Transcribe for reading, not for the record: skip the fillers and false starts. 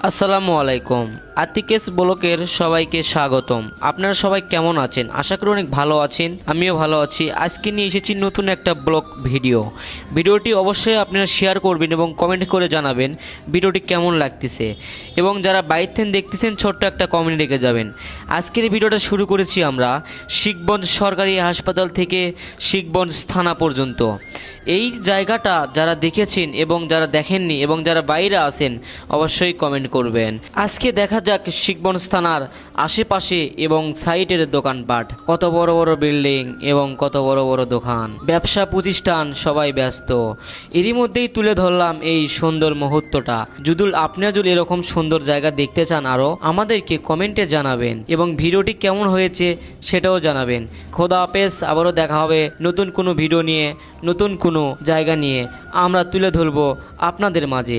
আসসালামু আলাইকুম। আতিকেস ব্লকের সবাইকে স্বাগতম। আপনারা সবাই কেমন আছেন? আশা করি অনেক ভালো আছেন, আমিও ভালো আছি। আজকে নিয়ে এসেছি নতুন একটা ব্লগ ভিডিওটি অবশ্যই আপনারা শেয়ার করবেন এবং কমেন্ট করে জানাবেন ভিডিওটি কেমন লাগতেছে, এবং যারা বাইরে থেকে দেখতেছেন ছোট্ট একটা কমেন্ট রেখে যাবেন। আজকের ভিডিওটা শুরু করেছি আমরা শিখগঞ্জ সরকারি হাসপাতাল থেকে শিখগঞ্জ থানা পর্যন্ত। এই জায়গাটা যারা দেখেছেন এবং যারা দেখেননি এবং যারা বাইরে আছেন অবশ্যই কমেন্ট করবেন। আজকে দেখা যাক শিখগঞ্জ থানার আশেপাশে এবং সাইডের দোকানপাট, কত বড় বড় বিল্ডিং এবং কত বড় বড় দোকান, ব্যবসা প্রতিষ্ঠান, সবাই ব্যস্ত। এরই মধ্যেই তুলে ধরলাম এই সুন্দর মুহূর্তটা। যদি আপনারা যদি এরকম সুন্দর জায়গা দেখতে চান আরও, আমাদেরকে কমেন্টে জানাবেন এবং ভিডিওটি কেমন হয়েছে সেটাও জানাবেন। খোদা হাফেজ, আবারও দেখা হবে নতুন কোনো ভিডিও নিয়ে, নতুন কোনো জায়গা নিয়ে আমরা তুলে ধরবো আপনাদের মাঝে।